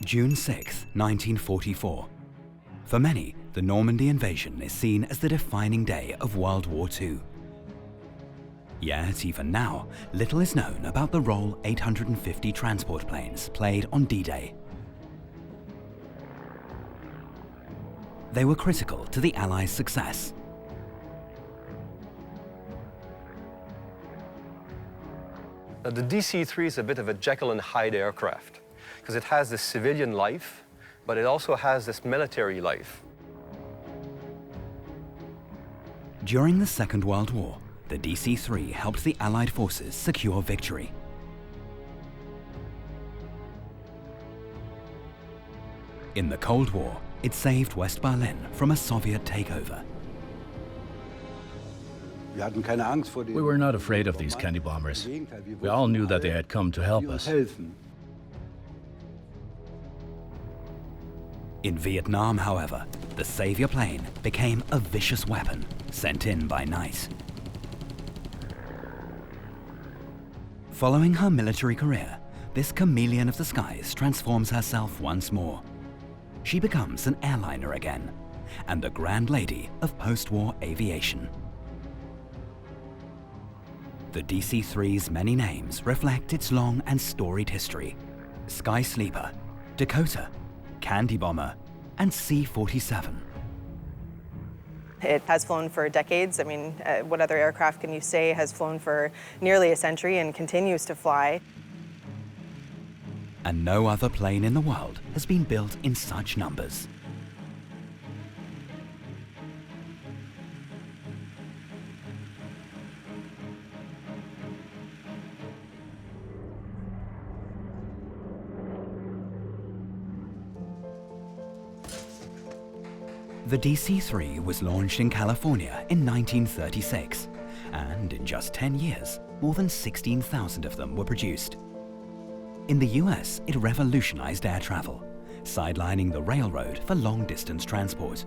June 6, 1944. For many, the Normandy invasion is seen as the defining day of World War II. Yet, even now, little is known about the role 850 transport planes played on D-Day. They were critical to the Allies' success. Now, the DC-3 is a bit of a Jekyll and Hyde aircraft because it has this civilian life, but it also has this military life. During the Second World War, the DC-3 helped the Allied forces secure victory. In the Cold War, it saved West Berlin from a Soviet takeover. We were not afraid of these candy bombers. We all knew that they had come to help us. In Vietnam, however, the savior plane became a vicious weapon sent in by night. Following her military career, this chameleon of the skies transforms herself once more. She becomes an airliner again, and the grand lady of post-war aviation. The DC-3's many names reflect its long and storied history: Sky Sleeper, Dakota, Candy Bomber, and C-47. It has flown for decades. I mean, what other aircraft can you say has flown for nearly a century and continues to fly? And no other plane in the world has been built in such numbers. The DC-3 was launched in California in 1936, and in just 10 years, more than 16,000 of them were produced. In the US, it revolutionized air travel, sidelining the railroad for long-distance transport.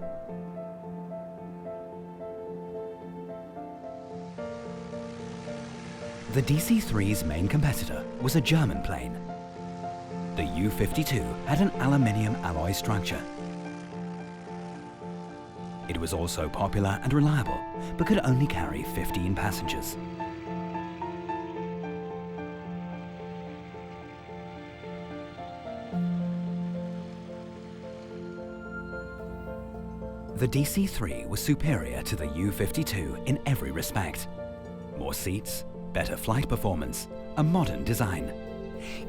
The DC-3's main competitor was a German plane. The U-52 had an aluminium alloy structure. It was also popular and reliable, but could only carry 15 passengers. The DC-3 was superior to the U-52 in every respect. More seats, better flight performance, a modern design.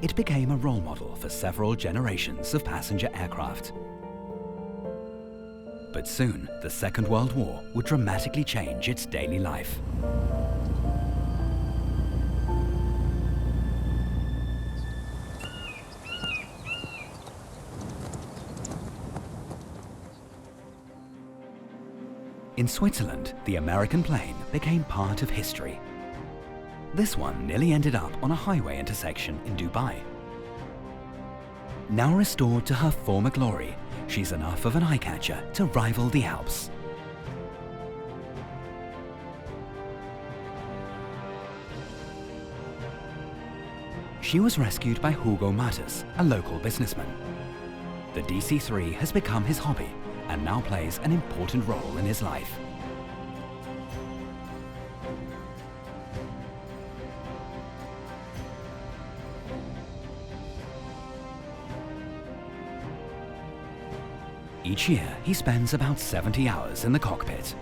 It became a role model for several generations of passenger aircraft. But soon, the Second World War would dramatically change its daily life. In Switzerland, the American plane became part of history. This one nearly ended up on a highway intersection in Dubai. Now restored to her former glory, she's enough of an eye-catcher to rival the Alps. She was rescued by Hugo Mathys, a local businessman. The DC-3 has become his hobby and now plays an important role in his life. Each year, he spends about 70 hours in the cockpit.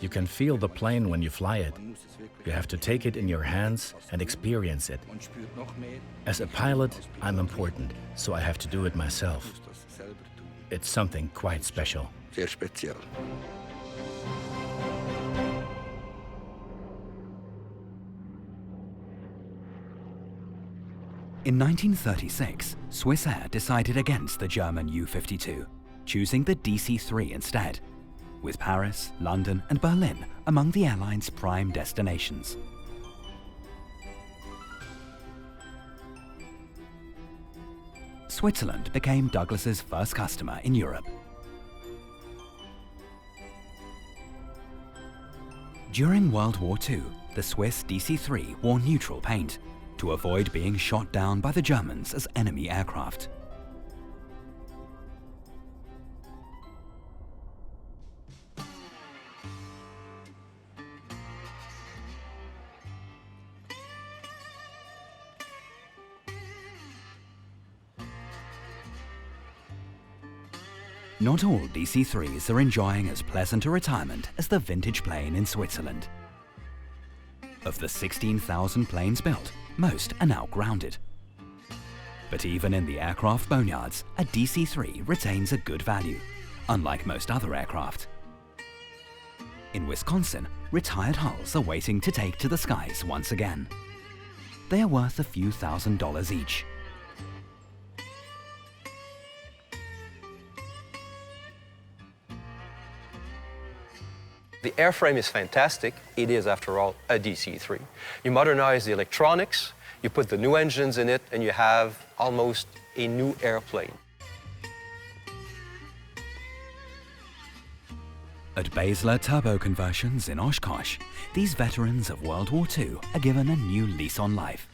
You can feel the plane when you fly it. You have to take it in your hands and experience it. As a pilot, I'm important, so I have to do it myself. It's something quite special. In 1936, Swissair decided against the German U-52, choosing the DC-3 instead, with Paris, London, and Berlin among the airline's prime destinations. Switzerland became Douglas's first customer in Europe. During World War II, the Swiss DC-3 wore neutral paint to avoid being shot down by the Germans as enemy aircraft. Not all DC-3s are enjoying as pleasant a retirement as the vintage plane in Switzerland. Of the 16,000 planes built, most are now grounded. But even in the aircraft boneyards, a DC-3 retains a good value, unlike most other aircraft. In Wisconsin, retired hulls are waiting to take to the skies once again. They are worth a few $1,000s each. The airframe is fantastic. It is, after all, a DC-3. You modernize the electronics, you put the new engines in it, and you have almost a new airplane. At Basler Turbo Conversions in Oshkosh, these veterans of World War II are given a new lease on life.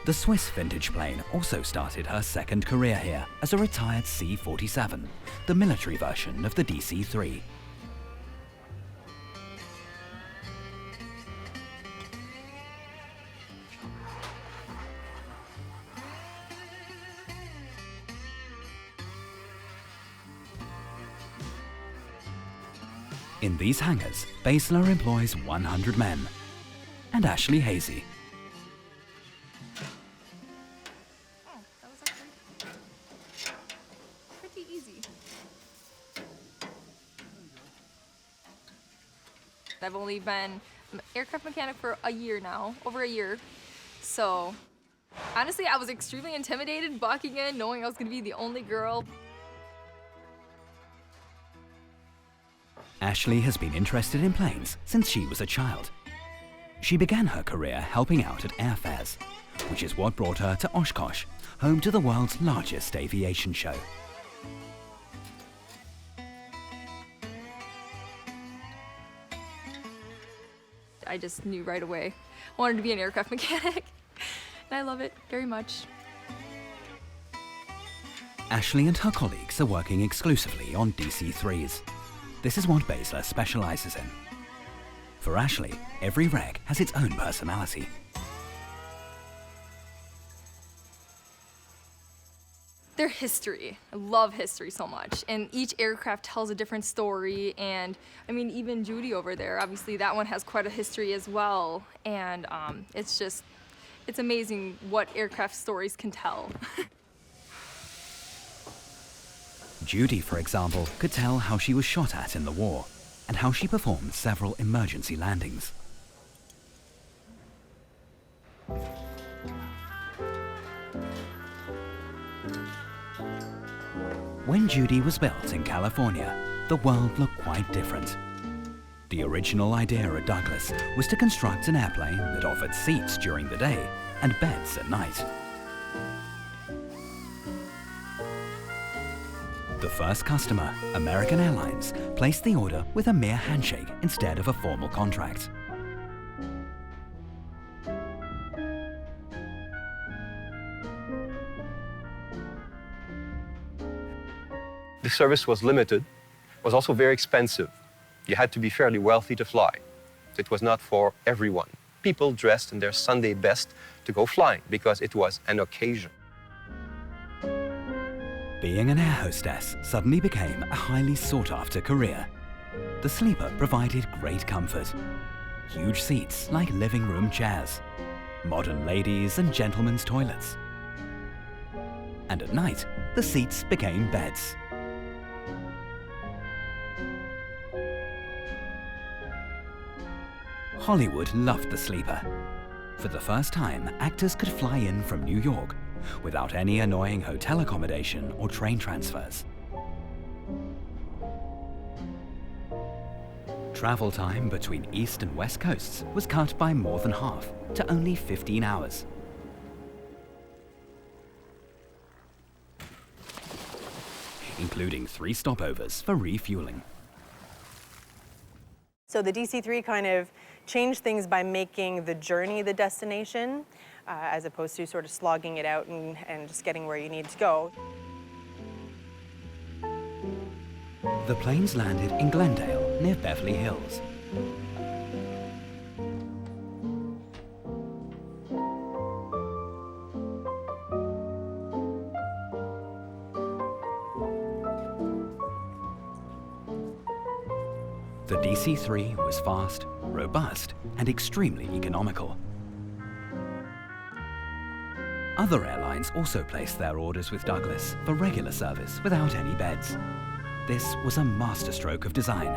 The Swiss vintage plane also started her second career here as a retired C-47, the military version of the DC-3. In these hangars, Basler employs 100 men. And Ashley Haase. I've only been an aircraft mechanic for a year now, over a year. So honestly, I was extremely intimidated walking in, knowing I was going to be the only girl. Ashley has been interested in planes since she was a child. She began her career helping out at airfairs, which is what brought her to Oshkosh, home to the world's largest aviation show. I just knew right away I wanted to be an aircraft mechanic, and I love it very much. Ashley and her colleagues are working exclusively on DC-3s. This is what Basler specializes in. For Ashley, every reg has its own personality. Their history. I love history so much, and each aircraft tells a different story. And I mean, even Judy over there, obviously that one has quite a history as well. And it's amazing what aircraft stories can tell. Judy, for example, could tell how she was shot at in the war and how she performed several emergency landings. When Judy was built in California, the world looked quite different. The original idea at Douglas was to construct an airplane that offered seats during the day and beds at night. The first customer, American Airlines, placed the order with a mere handshake instead of a formal contract. The service was limited, was also very expensive. You had to be fairly wealthy to fly. It was not for everyone. People dressed in their Sunday best to go flying because it was an occasion. Being an air hostess suddenly became a highly sought-after career. The sleeper provided great comfort. Huge seats like living room chairs, modern ladies' and gentlemen's toilets. And at night, the seats became beds. Hollywood loved the sleeper. For the first time, actors could fly in from New York without any annoying hotel accommodation or train transfers. Travel time between East and West coasts was cut by more than half to only 15 hours. including 3 stopovers for refueling. So the DC-3 kind of changed things by making the journey the destination, as opposed to sort of slogging it out and just getting where you need to go. The planes landed in Glendale, near Beverly Hills. The DC-3 was fast, robust, and extremely economical. Other airlines also placed their orders with Douglas for regular service without any beds. This was a masterstroke of design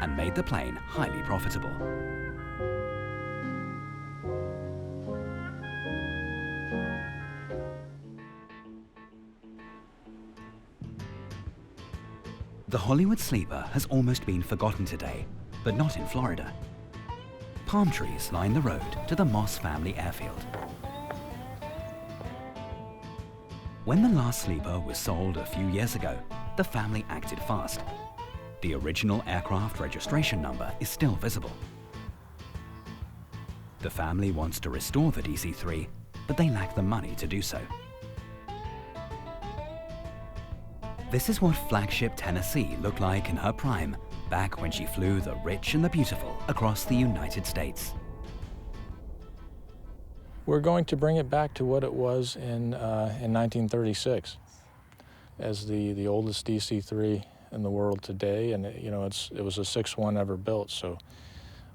and made the plane highly profitable. The Hollywood sleeper has almost been forgotten today, but not in Florida. Palm trees line the road to the Moss Family Airfield. When the last sleeper was sold a few years ago, the family acted fast. The original aircraft registration number is still visible. The family wants to restore the DC-3, but they lack the money to do so. This is what flagship Tennessee looked like in her prime, back when she flew the rich and the beautiful across the United States. We're going to bring it back to what it was in 1936 as the oldest DC-3 in the world today, and it was the 6th one ever built. So,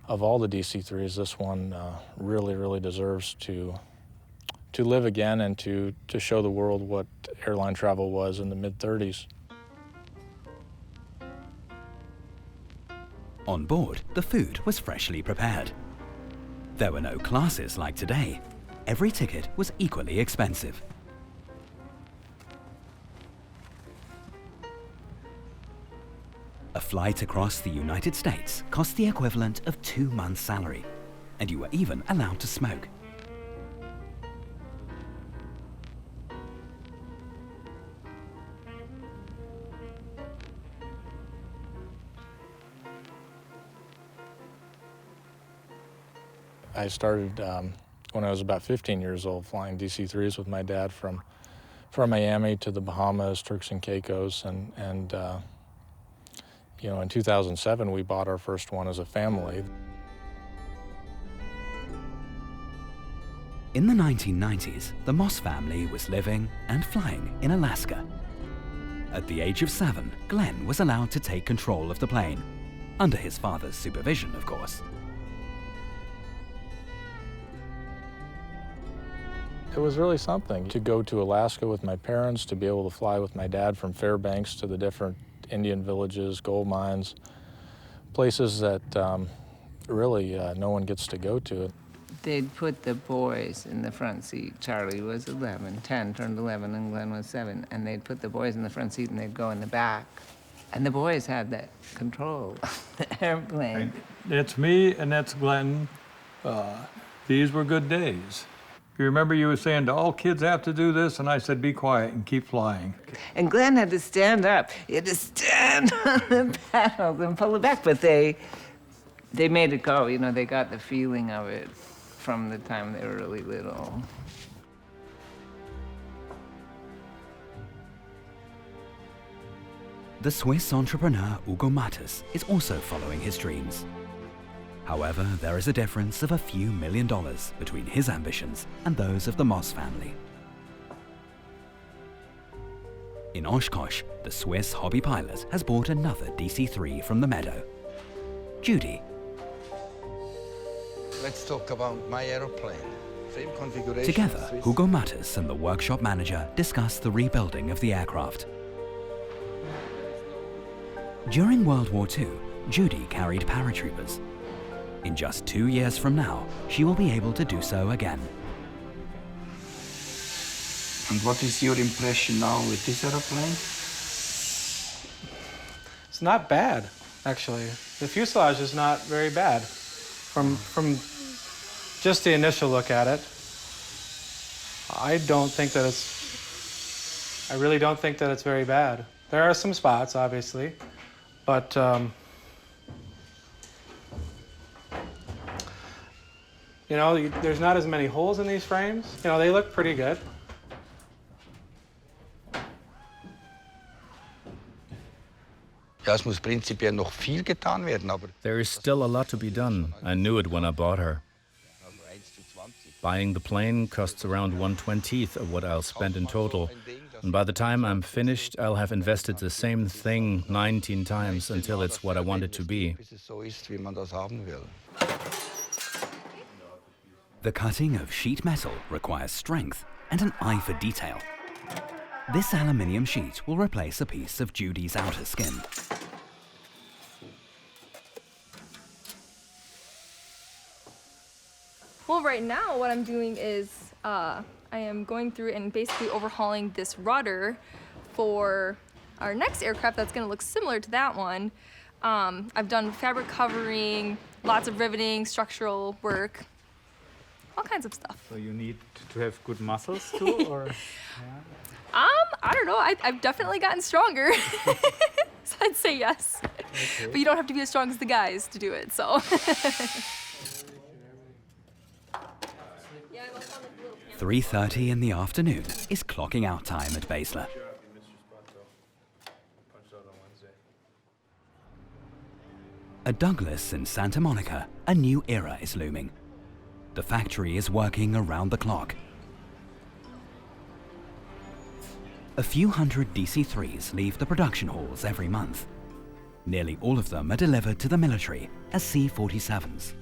of all the DC-3s, this one really deserves to live again and to show the world what airline travel was in the mid-30s. On board, the food was freshly prepared. There were no classes like today. Every ticket was equally expensive. A flight across the United States cost the equivalent of 2 months' salary, and you were even allowed to smoke. I started when I was about 15 years old, flying DC-3s with my dad from Miami to the Bahamas, Turks and Caicos, and in 2007 we bought our first one as a family. In the 1990s, the Moss family was living and flying in Alaska. At the age of 7, Glenn was allowed to take control of the plane, under his father's supervision, of course. It was really something to go to Alaska with my parents, to be able to fly with my dad from Fairbanks to the different Indian villages, gold mines, places that really no one gets to go to. They'd put the boys in the front seat. Charlie was 10, turned 11, and Glenn was 7. And they'd put the boys in the front seat and they'd go in the back. And the boys had that control of the airplane. That's me and that's Glenn. These were good days. You remember you were saying, do all kids have to do this? And I said, be quiet and keep flying. And Glenn had to stand up. He had to stand on the paddles and pull it back. But they made it go. They got the feeling of it from the time they were really little. The Swiss entrepreneur Hugo Mathys is also following his dreams. However, there is a difference of a few $1 million between his ambitions and those of the Moss family. In Oshkosh, the Swiss hobby pilot has bought another DC-3 from the meadow. Judy. Let's talk about my aeroplane. Same configuration. Together, Hugo Mathys and the workshop manager discuss the rebuilding of the aircraft. During World War II, Judy carried paratroopers. In just 2 years from now, she will be able to do so again. And what is your impression now with this aeroplane? It's not bad, actually. The fuselage is not very bad from just the initial look at it. I really don't think that it's very bad. There are some spots, obviously, but you know, there's not as many holes in these frames. You know, they look pretty good. Ja, es muss prinzipiell noch viel getan werden, aber There is still a lot to be done. I knew it when I bought her. Buying the plane costs around 1/20th of what I'll spend in total. And by the time I'm finished, I'll have invested the same thing 19 times until it's what I want it to be. bis es so ist, wie man das haben will. The cutting of sheet metal requires strength and an eye for detail. This aluminium sheet will replace a piece of Judy's outer skin. Well, right now what I'm doing is I am going through and basically overhauling this rudder for our next aircraft that's going to look similar to that one. I've done fabric covering, lots of riveting, structural work, all kinds of stuff. So you need to have good muscles too, or? I don't know. I've definitely gotten stronger. So I'd say yes. Okay. But you don't have to be as strong as the guys to do it, so. 3:30 in the afternoon is clocking out time at Basler. At Douglas in Santa Monica, a new era is looming. The factory is working around the clock. A few hundred DC-3s leave the production halls every month. Nearly all of them are delivered to the military as C-47s.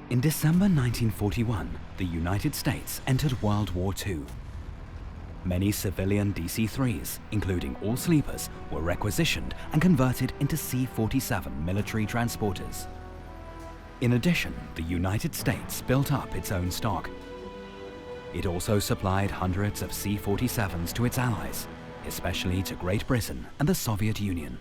In December 1941, the United States entered World War II. Many civilian DC-3s, including all sleepers, were requisitioned and converted into C-47 military transporters. In addition, the United States built up its own stock. It also supplied hundreds of C-47s to its allies, especially to Great Britain and the Soviet Union.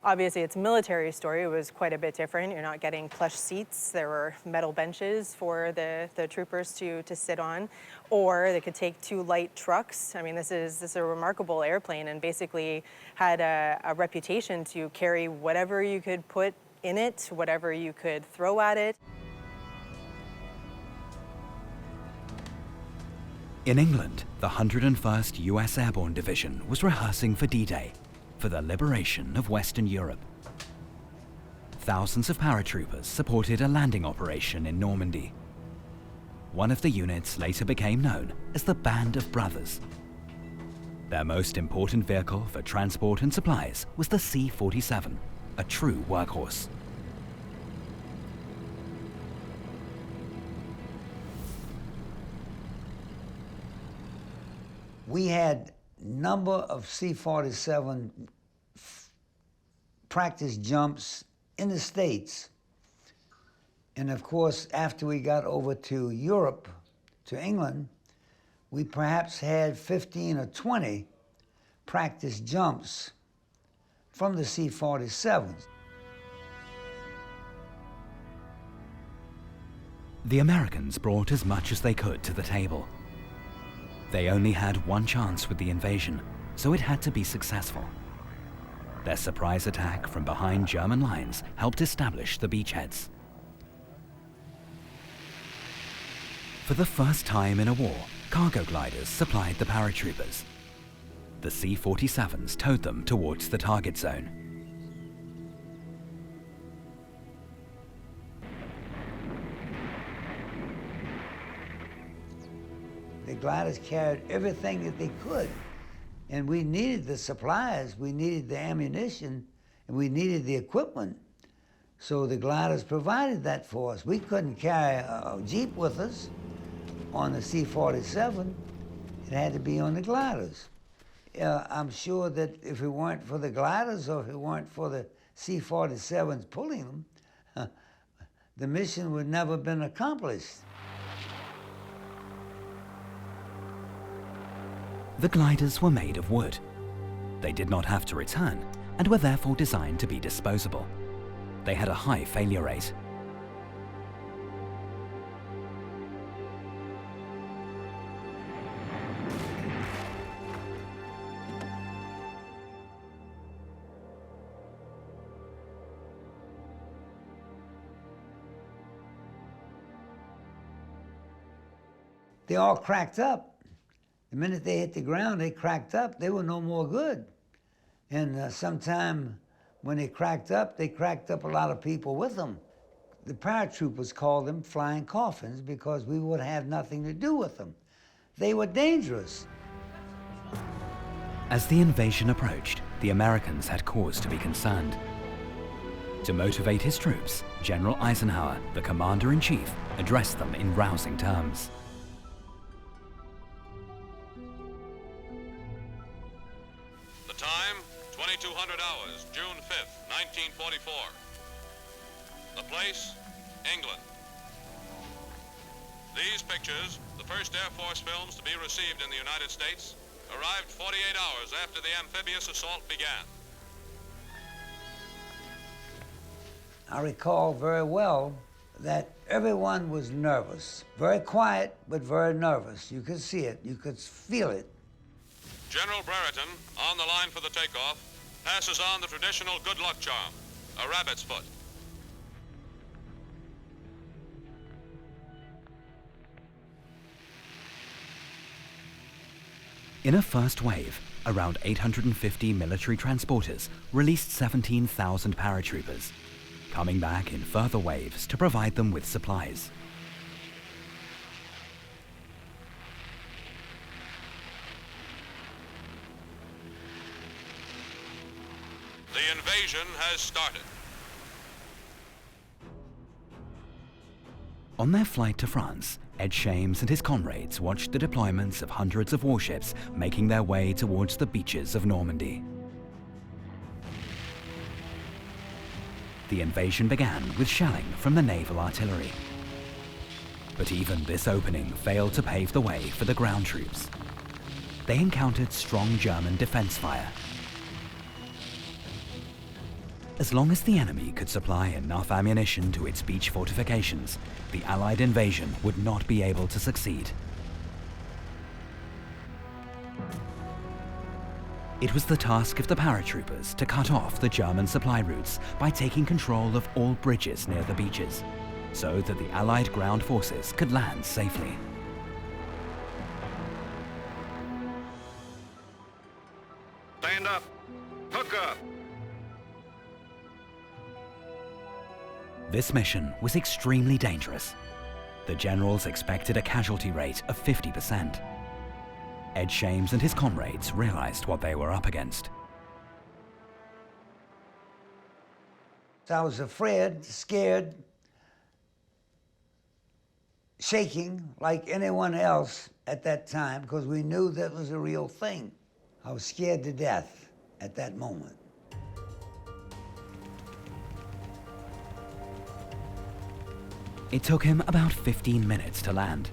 Obviously, its military story was quite a bit different. You're not getting plush seats. There were metal benches for the troopers to sit on, or they could take two light trucks. I mean, this is a remarkable airplane, and basically had a reputation to carry whatever you could put in it, whatever you could throw at it. In England, the 101st US Airborne Division was rehearsing for D-Day, for the liberation of Western Europe. Thousands of paratroopers supported a landing operation in Normandy. One of the units later became known as the Band of Brothers. Their most important vehicle for transport and supplies was the C-47, a true workhorse. We had number of C-47 practice jumps in the States. And of course, after we got over to Europe, to England, we perhaps had 15 or 20 practice jumps from the C-47s. The Americans brought as much as they could to the table. They only had one chance with the invasion, so it had to be successful. Their surprise attack from behind German lines helped establish the beachheads. For the first time in a war, cargo gliders supplied the paratroopers. The C-47s towed them towards the target zone. The gliders carried everything that they could. And we needed the supplies, we needed the ammunition, and we needed the equipment. So the gliders provided that for us. We couldn't carry a Jeep with us on the C-47. It had to be on the gliders. I'm sure that if it weren't for the gliders or if it weren't for the C-47s pulling them, the mission would never have been accomplished. The gliders were made of wood. They did not have to return and were therefore designed to be disposable. They had a high failure rate. They all cracked up. The minute they hit the ground, they cracked up. They were no more good. And sometime when they cracked up a lot of people with them. The paratroopers called them flying coffins because we would have nothing to do with them. They were dangerous. As the invasion approached, the Americans had cause to be concerned. To motivate his troops, General Eisenhower, the commander-in-chief, addressed them in rousing terms. Time, 2200 hours, June 5th, 1944. The place, England. These pictures, the first Air Force films to be received in the United States, arrived 48 hours after the amphibious assault began. I recall very well that everyone was nervous. Very quiet, but very nervous. You could see it, you could feel it. General Brereton, on the line for the takeoff, passes on the traditional good luck charm, a rabbit's foot. In a first wave, around 850 military transporters released 17,000 paratroopers, coming back in further waves to provide them with supplies. The invasion has started. On their flight to France, Ed Shames and his comrades watched the deployments of hundreds of warships making their way towards the beaches of Normandy. The invasion began with shelling from the naval artillery. But even this opening failed to pave the way for the ground troops. They encountered strong German defense fire. As long as the enemy could supply enough ammunition to its beach fortifications, the Allied invasion would not be able to succeed. It was the task of the paratroopers to cut off the German supply routes by taking control of all bridges near the beaches, so that the Allied ground forces could land safely. Stand up. Hook up. This mission was extremely dangerous. The generals expected a casualty rate of 50%. Ed Shames and his comrades realized what they were up against. I was afraid, scared, shaking like anyone else at that time because we knew that was a real thing. I was scared to death at that moment. It took him about 15 minutes to land.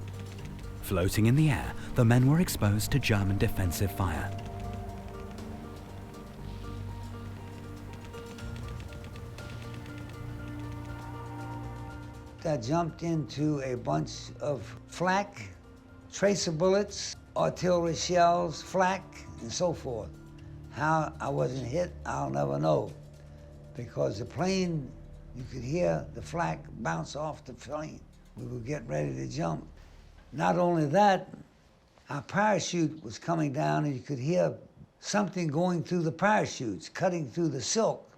Floating in the air, the men were exposed to German defensive fire. I jumped into a bunch of flak, tracer bullets, artillery shells, flak, and so forth. How I wasn't hit, I'll never know, because the plane, you could hear the flak bounce off the plane. We were getting ready to jump. Not only that, our parachute was coming down and you could hear something going through the parachutes, cutting through the silk.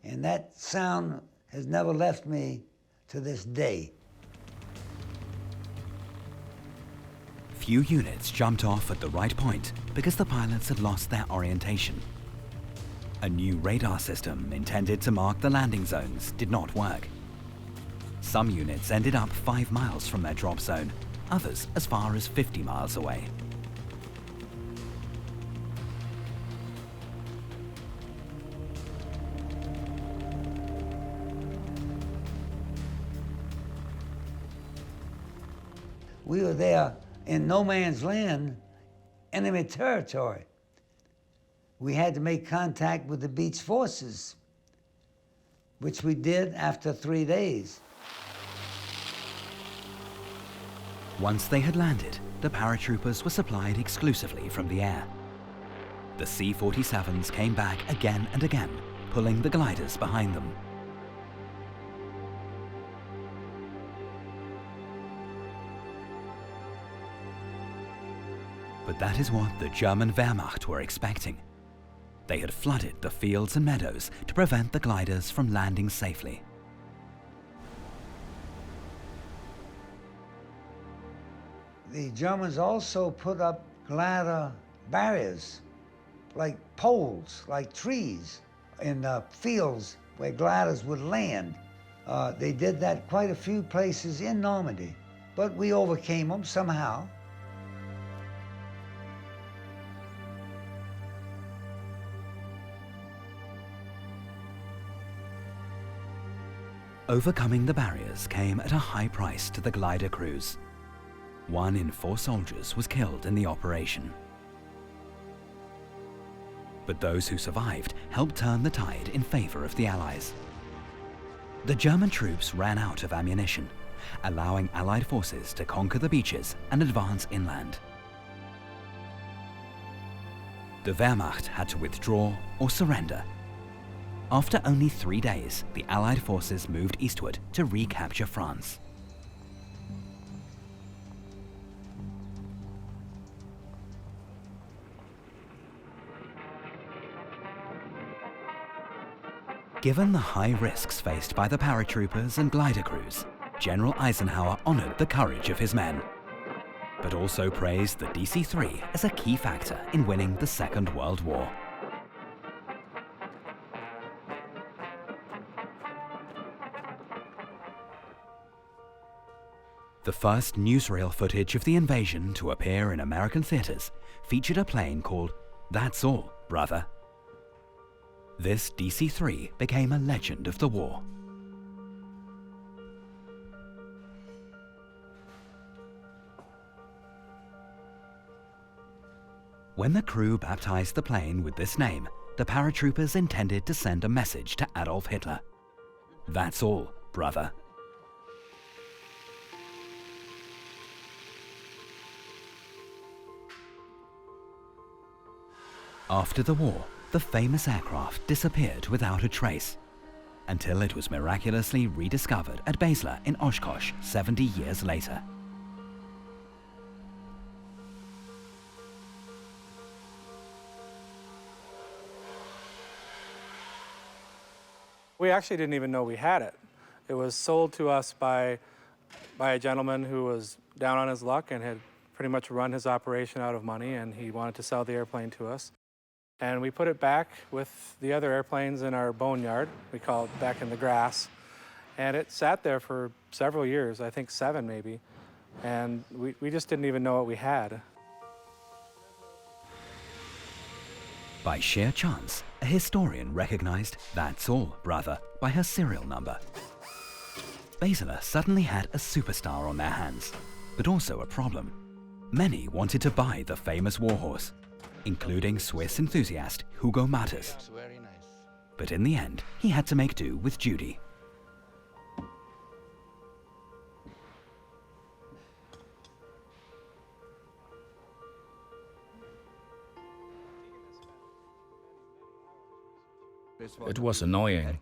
And that sound has never left me to this day. Few units jumped off at the right point because the pilots had lost their orientation. A new radar system intended to mark the landing zones did not work. Some units ended up 5 miles from their drop zone, others as far as 50 miles away. We were there in no man's land, enemy territory. We had to make contact with the beach forces, which we did after 3 days. Once they had landed, the paratroopers were supplied exclusively from the air. The C-47s came back again and again, pulling the gliders behind them. But that is what the German Wehrmacht were expecting. They had flooded the fields and meadows to prevent the gliders from landing safely. The Germans also put up glider barriers, like poles, like trees, in fields where gliders would land. They did that quite a few places in Normandy, but we overcame them somehow. Overcoming the barriers came at a high price to the glider crews. 1 in 4 soldiers was killed in the operation. But those who survived helped turn the tide in favor of the Allies. The German troops ran out of ammunition, allowing Allied forces to conquer the beaches and advance inland. The Wehrmacht had to withdraw or surrender. After only 3 days, the Allied forces moved eastward to recapture France. Given the high risks faced by the paratroopers and glider crews, General Eisenhower honored the courage of his men, but also praised the DC-3 as a key factor in winning the Second World War. The first newsreel footage of the invasion to appear in American theaters featured a plane called "That's All, Brother." This DC-3 became a legend of the war. When the crew baptized the plane with this name, the paratroopers intended to send a message to Adolf Hitler. "That's all, brother." After the war, the famous aircraft disappeared without a trace, until it was miraculously rediscovered at Basler in Oshkosh 70 years later. We actually didn't even know we had it. It was sold to us by a gentleman who was down on his luck and had pretty much run his operation out of money, and he wanted to sell the airplane to us. And we put it back with the other airplanes in our boneyard. We call it back in the grass. And it sat there for several years, I think 7 maybe. And we just didn't even know what we had. By sheer chance, a historian recognized "That's All, Brother" by her serial number. Basler suddenly had a superstar on their hands, but also a problem. Many wanted to buy the famous warhorse, including Swiss enthusiast Hugo Mathys. But in the end, he had to make do with Judy. It was annoying.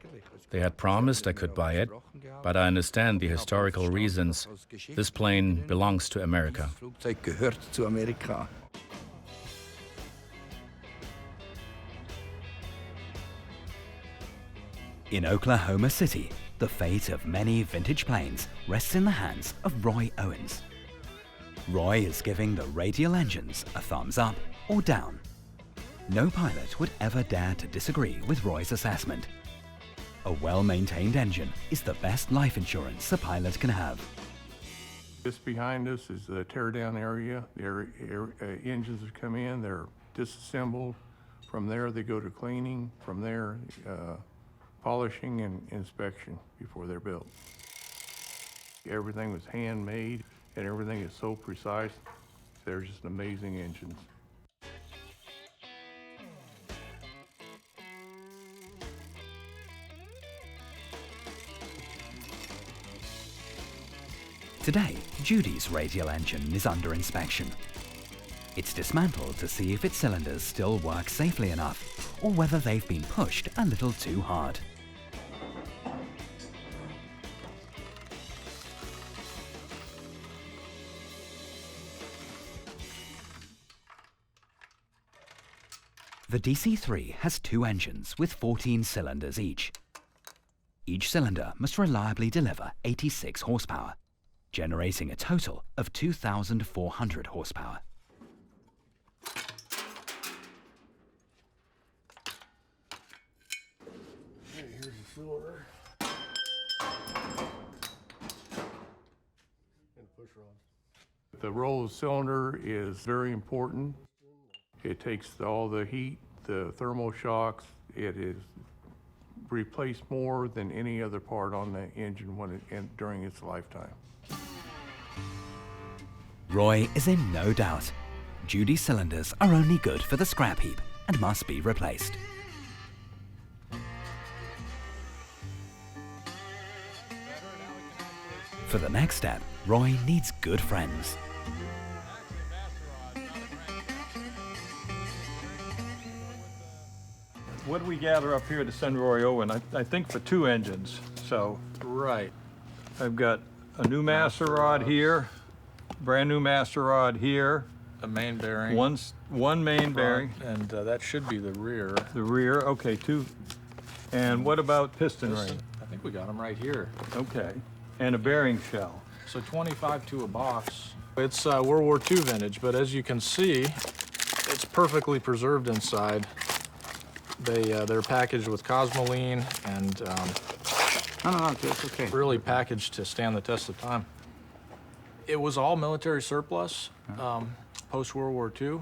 They had promised I could buy it, but I understand the historical reasons. This plane belongs to America. In Oklahoma City, the fate of many vintage planes rests in the hands of Roy Owens. Roy is giving the radial engines a thumbs up or down. No pilot would ever dare to disagree with Roy's assessment. A well-maintained engine is the best life insurance a pilot can have. Just behind us is the tear-down area. The engines that come in, they're disassembled. From there, they go to cleaning. From there, polishing and inspection before they're built. Everything was handmade, and everything is so precise. They're just amazing engines. Today, Judy's radial engine is under inspection. It's dismantled to see if its cylinders still work safely enough, or whether they've been pushed a little too hard. The DC-3 has 2 engines with 14 cylinders each. Each cylinder must reliably deliver 86 horsepower, generating a total of 2,400 horsepower. Here's the cylinder. And push rod. The roll of cylinder is very important. It takes all the heat, the thermal shocks. It is replaced more than any other part on the engine during its lifetime. Roy is in no doubt. Judy's cylinders are only good for the scrap heap and must be replaced. For the next step, Roy needs good friends. What do we gather up here to send Roy over? And I think for 2 engines. So, Right. I've got a new master rod here, brand new master rod here, A main bearing. one main bearing, And that should be the rear. the rear, okay, 2. And what about piston ring? I think we got them right here. Okay, and a bearing shell. So 25 to a box. It's World War II vintage, but as you can see, it's perfectly preserved inside. They're packaged with Cosmoline and it's okay. really packaged to stand the test of time. It was all military surplus post-World War II,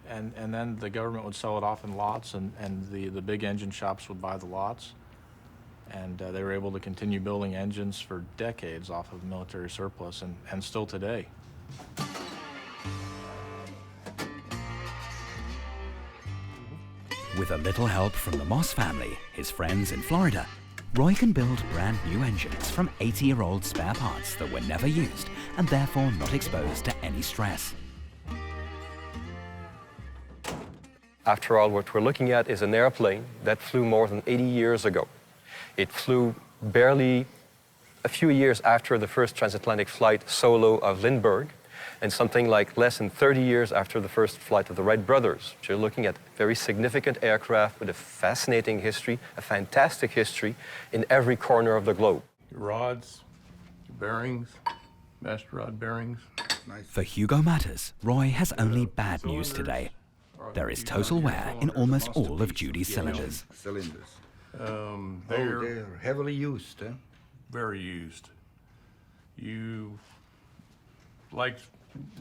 and then the government would sell it off in lots, and the big engine shops would buy the lots. And they were able to continue building engines for decades off of military surplus, and still today. With a little help from the Moss family, his friends in Florida, Roy can build brand new engines from 80-year-old spare parts that were never used and therefore not exposed to any stress. After all, what we're looking at is an airplane that flew more than 80 years ago. It flew barely a few years after the first transatlantic flight solo of Lindbergh, and something like less than 30 years after the first flight of the Wright brothers. So you're looking at very significant aircraft with a fascinating history, a fantastic history in every corner of the globe. Rods, bearings, master rod bearings. For Hugo Mathys, Roy has only bad news today. There is total wear in almost all of Judy's cylinders. They're heavily used, eh? very used. You like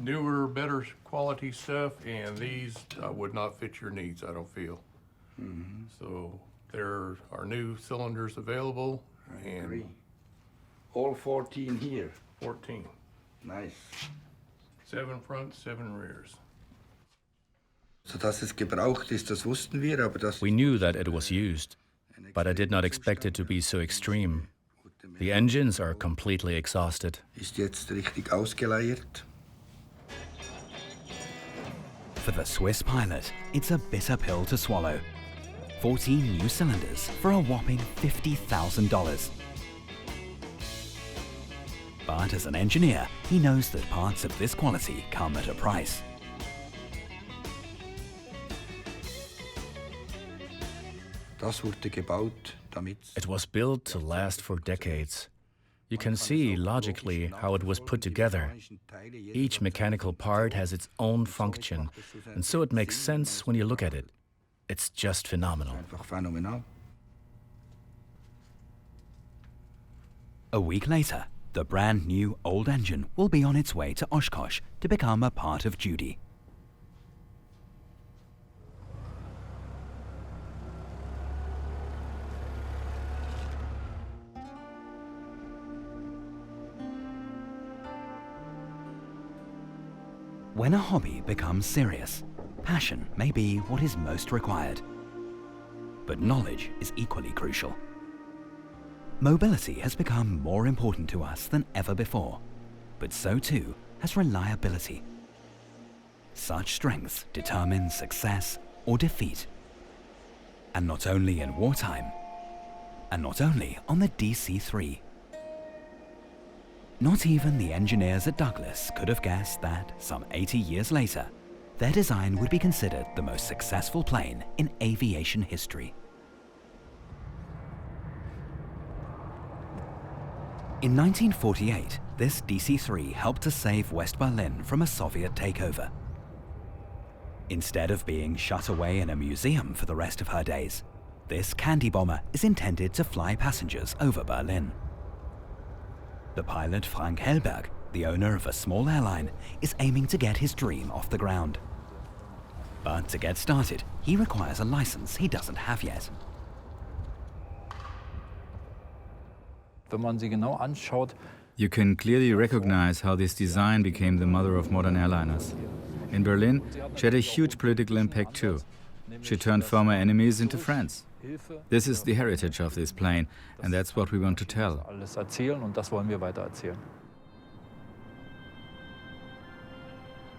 newer, better quality stuff, and these would not fit your needs, I don't feel. So there are new cylinders available, and All 14 here. 14. Nice. 7 front, 7 rears. So dass es gebraucht ist, das wussten wir, aber das We knew that it was used, but I did not expect it to be so extreme. The engines are completely exhausted. ist jetzt richtig ausgeleiert. For the Swiss pilot, it's a bitter pill to swallow. 14 new cylinders for a whopping $50,000. But as an engineer, he knows that parts of this quality come at a price. Das wurde gebaut, damit It was built to last for decades. You can see logically how it was put together. Each mechanical part has its own function, and so it makes sense when you look at it. It's just phenomenal. einfach phänomenal. A week later, the brand new old engine will be on its way to Oshkosh to become a part of Judy. When a hobby becomes serious, passion may be what is most required. But knowledge is equally crucial. Mobility has become more important to us than ever before. but so too has reliability. Such strength determines success or defeat. And not only in wartime, and not only on the DC-3. Not even the engineers at Douglas could have guessed that, some 80 years later, their design would be considered the most successful plane in aviation history. In 1948, this DC-3 helped to save West Berlin from a Soviet takeover. Instead of being shut away in a museum for the rest of her days, this candy bomber is intended to fly passengers over Berlin. The pilot Frank Hellberg, the owner of a small airline, is aiming to get his dream off the ground. But to get started, he requires a license he doesn't have yet. You can clearly recognize how this design became the mother of modern airliners. In Berlin, she had a huge political impact too. She turned former enemies into friends. This is the heritage of this plane, and that's what we want to tell.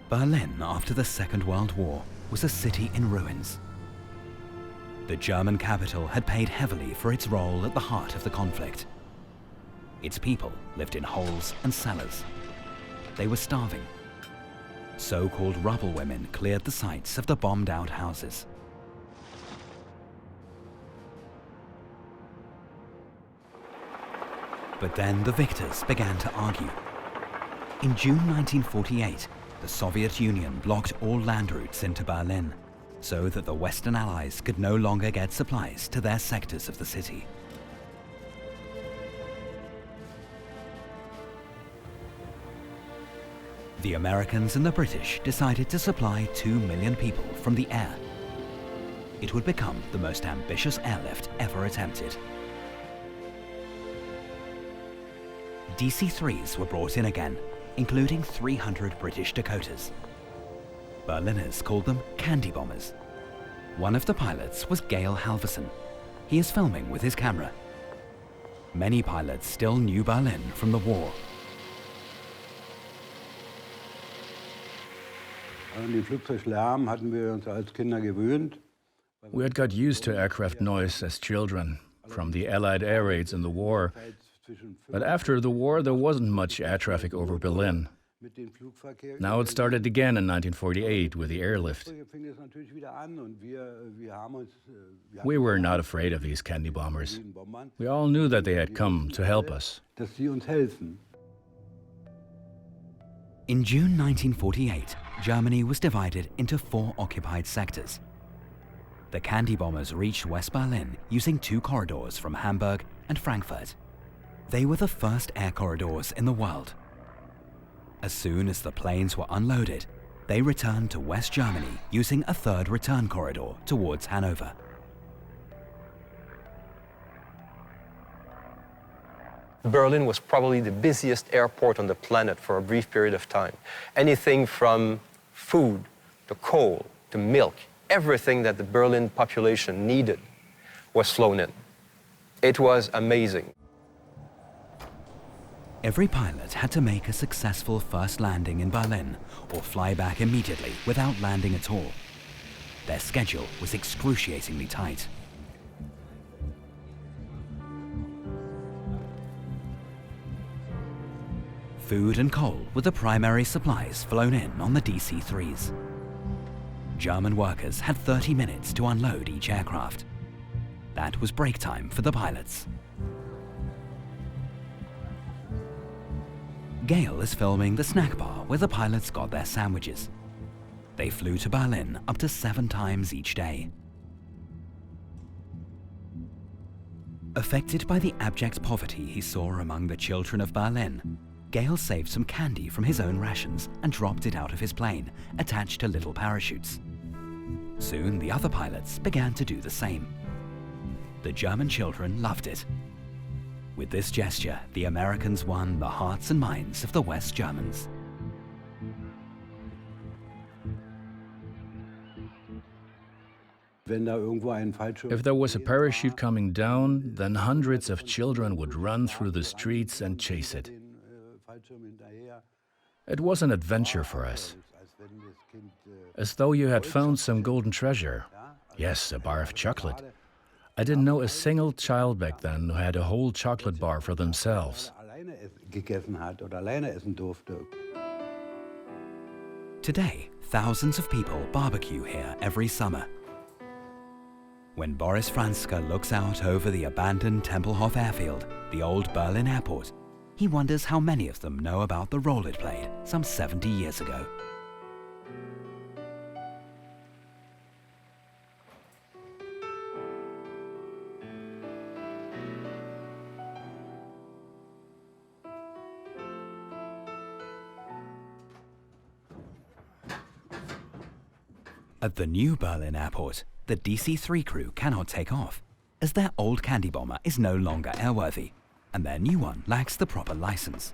Berlin, after the Second World War, was a city in ruins. The German capital had paid heavily for its role at the heart of the conflict. Its people lived in holes and cellars. They were starving. So-called rubble women cleared the sites of the bombed-out houses. But then the victors began to argue. In June 1948, the Soviet Union blocked all land routes into Berlin, so that the Western Allies could no longer get supplies to their sectors of the city. The Americans and the British decided to supply 2 million people from the air. It would become the most ambitious airlift ever attempted. DC-3s were brought in again, including 300 British Dakotas. Berliners called them candy bombers. One of the pilots was Gail Halvorsen. He is filming with his camera. Many pilots still knew Berlin from the war. We had got used to aircraft noise as children, from the Allied air raids in the war. But after the war, there wasn't much air traffic over Berlin. Now it started again in 1948 with the airlift. We were not afraid of these candy bombers. We all knew that they had come to help us. In June 1948, Germany was divided into 4 occupied sectors. The candy bombers reached West Berlin using 2 corridors from Hamburg and Frankfurt. They were the first air corridors in the world. As soon as the planes were unloaded, they returned to West Germany using a 3rd return corridor towards Hanover. Berlin was probably the busiest airport on the planet for a brief period of time. Anything from food to coal to milk, everything that the Berlin population needed was flown in. It was amazing. Every pilot had to make a successful first landing in Berlin or fly back immediately without landing at all. Their schedule was excruciatingly tight. Food and coal were the primary supplies flown in on the DC-3s. German workers had 30 minutes to unload each aircraft. That was break time for the pilots. Gail is filming the snack bar where the pilots got their sandwiches. They flew to Berlin up to 7 times each day. Affected by the abject poverty he saw among the children of Berlin, Gail saved some candy from his own rations and dropped it out of his plane, attached to little parachutes. Soon the other pilots began to do the same. The German children loved it. With this gesture, the Americans won the hearts and minds of the West Germans. If there was a parachute coming down, then hundreds of children would run through the streets and chase it. It was an adventure for us, as though you had found some golden treasure. Yes, a bar of chocolate. I didn't know a single child back then who had a whole chocolate bar for themselves. Today, thousands of people barbecue here every summer. When Boris Franzke looks out over the abandoned Tempelhof airfield, the old Berlin airport, he wonders how many of them know about the role it played some 70 years ago. At the new Berlin airport, the DC-3 crew cannot take off, as their old candy bomber is no longer airworthy, and their new one lacks the proper license.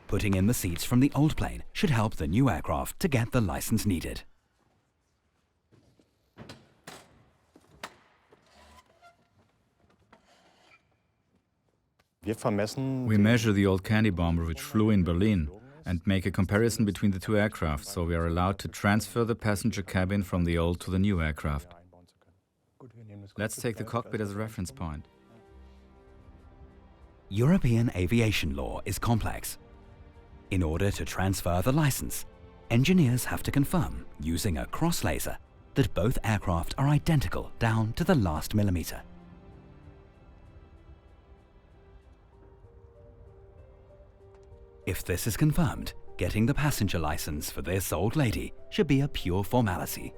Putting in the seats from the old plane should help the new aircraft to get the license needed. We measure the old candy bomber which flew in Berlin and make a comparison between the two aircraft, so we are allowed to transfer the passenger cabin from the old to the new aircraft. Let's take the cockpit as a reference point. European aviation law is complex. In order to transfer the license, engineers have to confirm, using a cross laser, that both aircraft are identical down to the last millimeter. If this is confirmed, getting the passenger license for this old lady should be a pure formality.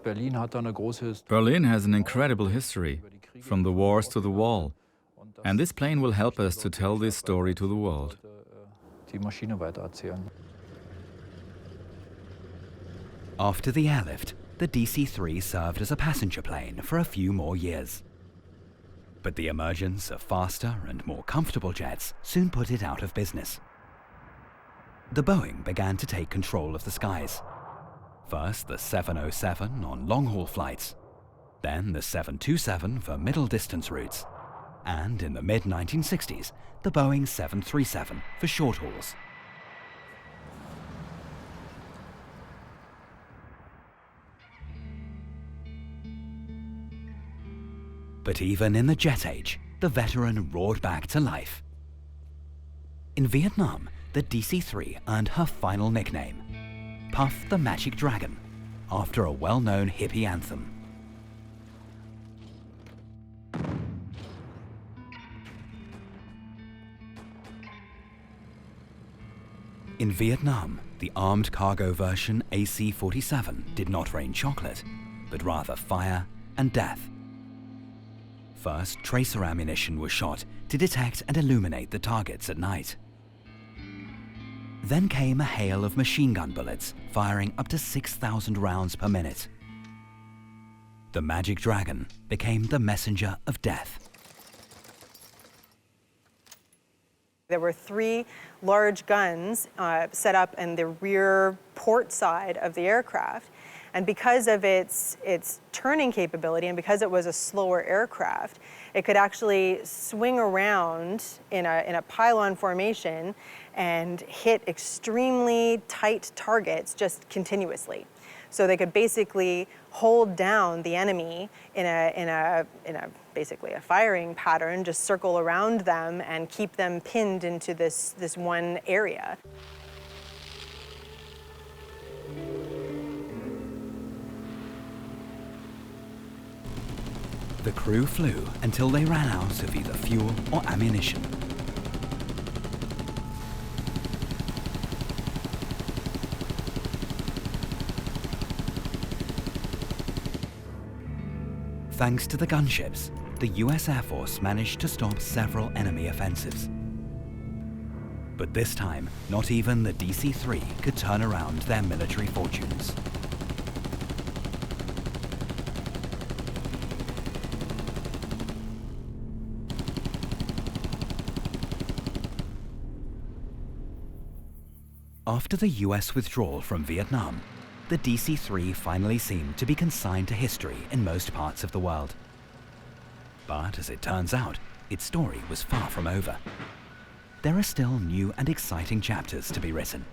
Berlin has an incredible history, from the wars to the wall, and this plane will help us to tell this story to the world. After the airlift, the DC-3 served as a passenger plane for a few more years. But the emergence of faster and more comfortable jets soon put it out of business. The Boeing began to take control of the skies. First the 707 on long-haul flights, then the 727 for middle-distance routes, and in the mid-1960s, the Boeing 737 for short hauls. But even in the jet age, the veteran roared back to life. In Vietnam, the DC-3 earned her final nickname, Puff the Magic Dragon, after a well-known hippie anthem. In Vietnam, the armed cargo version AC-47 did not rain chocolate, but rather fire and death. First, tracer ammunition was shot to detect and illuminate the targets at night. Then came a hail of machine gun bullets, firing up to 6,000 rounds per minute. The Magic Dragon became the messenger of death. There were 3 large guns set up in the rear port side of the aircraft. And because of its turning capability and because it was a slower aircraft, it could actually swing around in a pylon formation and hit extremely tight targets just continuously. So they could basically hold down the enemy in a basically a firing pattern, just circle around them and keep them pinned into this one area. The crew flew until they ran out of either fuel or ammunition. Thanks to the gunships, the US Air Force managed to stop several enemy offensives. But this time, not even the DC-3 could turn around their military fortunes. After the US withdrawal from Vietnam, the the DC-3 finally seemed to be consigned to history in most parts of the world. But as it turns out, its story was far from over. There are still new and exciting chapters to be written.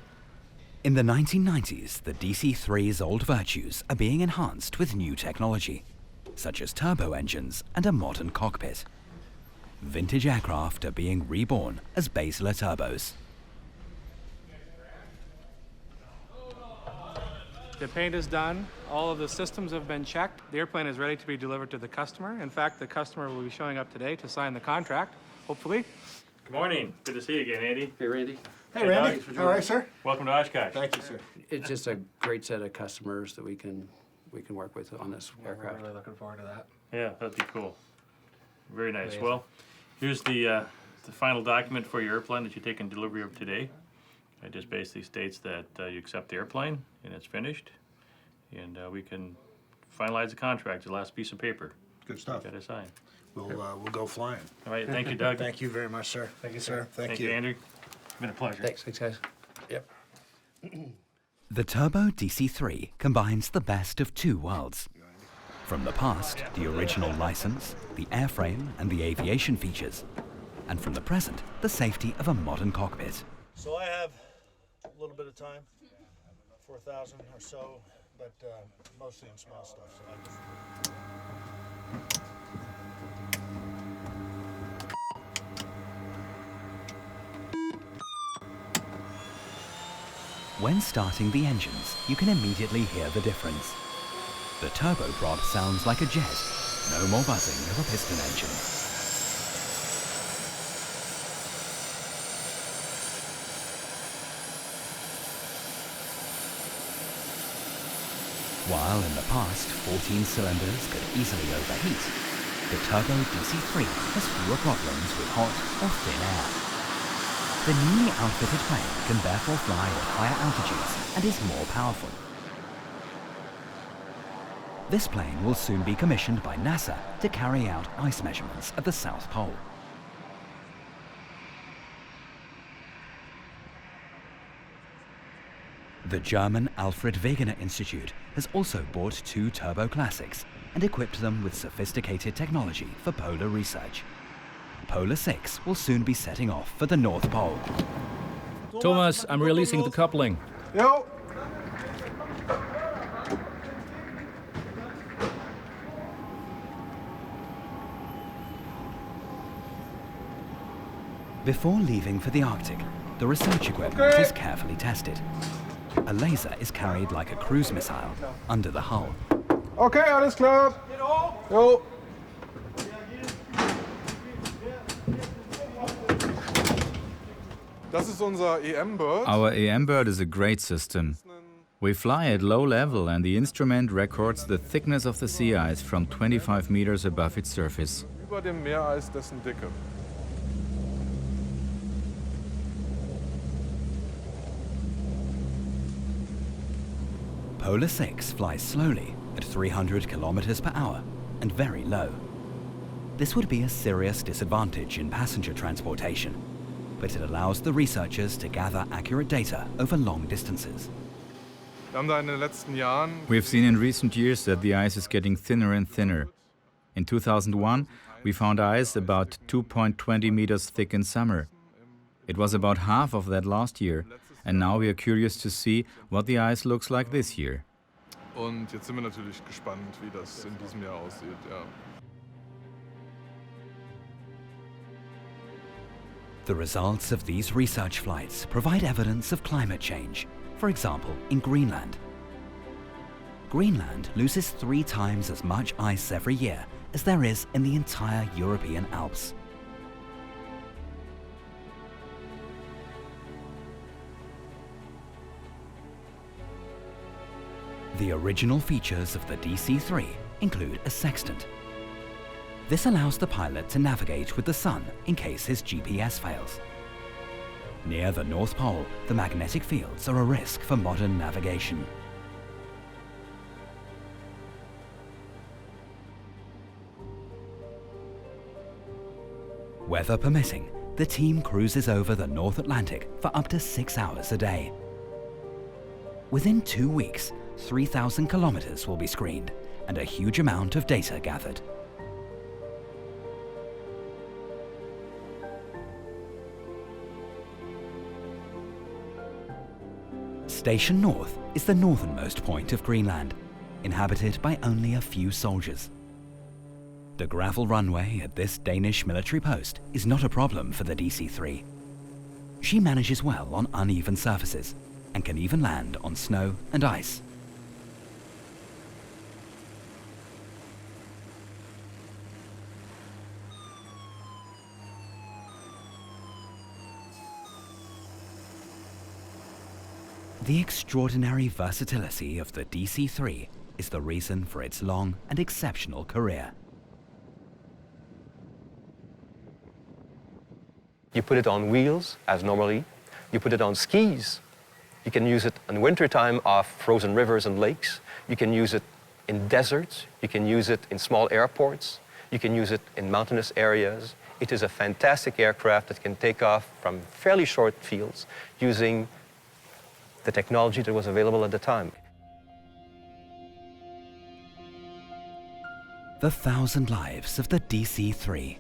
In the 1990s, the DC-3's old virtues are being enhanced with new technology, such as turbo engines and a modern cockpit. Vintage aircraft are being reborn as Basler turbos. The paint is done. All of the systems have been checked. The airplane is ready to be delivered to the customer. In fact, the customer will be showing up today to sign the contract, hopefully. Good morning. Good to see you again, Andy. Hey, Randy. Hey, Randy. How are you, sir? Welcome to Oshkosh. Thank you, sir. It's just a great set of customers that we can work with on this aircraft. We're really looking forward to that. Yeah, that'd be cool. Very nice. Well, here's the final document for your airplane that you're taking delivery of today. It just basically states that you accept the airplane and it's finished, and we can finalize the contract, the last piece of paper. Good stuff. You gotta sign. We'll go flying. All right, thank you, Doug. Thank you very much, sir. Thank you, sir. Thank you. Andrew. It's been a pleasure. Thanks guys. Yep. The Turbo DC-3 combines the best of two worlds. From the past, the original license, the airframe and the aviation features, and from the present, the safety of a modern cockpit. So I have a little bit of time, 4,000 or so, but mostly in small stuff. So When starting the engines, you can immediately hear the difference. The turboprop sounds like a jet, no more buzzing of a piston engine. While in the past 14 cylinders could easily overheat, the Turbo DC-3 has fewer problems with hot or thin air. The newly outfitted plane can therefore fly at higher altitudes and is more powerful. This plane will soon be commissioned by NASA to carry out ice measurements at the South Pole. The German Alfred Wegener Institute has also bought two Turbo Classics and equipped them with sophisticated technology for polar research. Polar 6 will soon be setting off for the North Pole. Thomas, I'm releasing the coupling. Yo. Before leaving for the Arctic, the research equipment is carefully tested. A laser is carried like a cruise missile under the hull. Okay, alles klar. Jo. Our EM bird is a great system. We fly at low level and the instrument records the thickness of the sea ice from 25 meters above its surface. Über dem Meereis dessen Dicke. Polar 6 flies slowly at 300 kilometers per hour and very low. This would be a serious disadvantage in passenger transportation, but it allows the researchers to gather accurate data over long distances. We've seen in recent years that the ice is getting thinner and thinner. In 2001, we found ice about 2.20 meters thick in summer. It was about half of that last year, and now we are curious to see what the ice looks like this year. Und jetzt sind wir natürlich gespannt, wie das in diesem Jahr aussieht, ja. The results of these research flights provide evidence of climate change, for example, in Greenland. Greenland loses 3 times as much ice every year as there is in the entire European Alps. The original features of the DC-3 include a sextant. This allows the pilot to navigate with the sun in case his GPS fails. Near the North Pole, the magnetic fields are a risk for modern navigation. Weather permitting, the team cruises over the North Atlantic for up to 6 hours a day. Within 2 weeks, 3,000 kilometers will be screened and a huge amount of data gathered. Station North is the northernmost point of Greenland, inhabited by only a few soldiers. The gravel runway at this Danish military post is not a problem for the DC-3. She manages well on uneven surfaces and can even land on snow and ice. The extraordinary versatility of the DC-3 is the reason for its long and exceptional career. You put it on wheels, as normally. You put it on skis. You can use it in wintertime off frozen rivers and lakes. You can use it in deserts. You can use it in small airports. You can use it in mountainous areas. It is a fantastic aircraft that can take off from fairly short fields using the technology that was available at the time. The 1,000 lives of the DC-3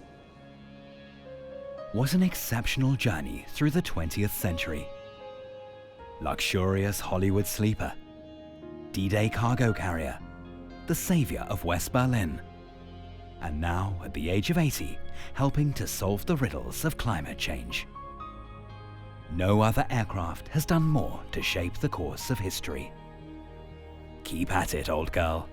was an exceptional journey through the 20th century. Luxurious Hollywood sleeper, D-Day cargo carrier, the savior of West Berlin, and now, at the age of 80, helping to solve the riddles of climate change. No other aircraft has done more to shape the course of history. Keep at it, old girl.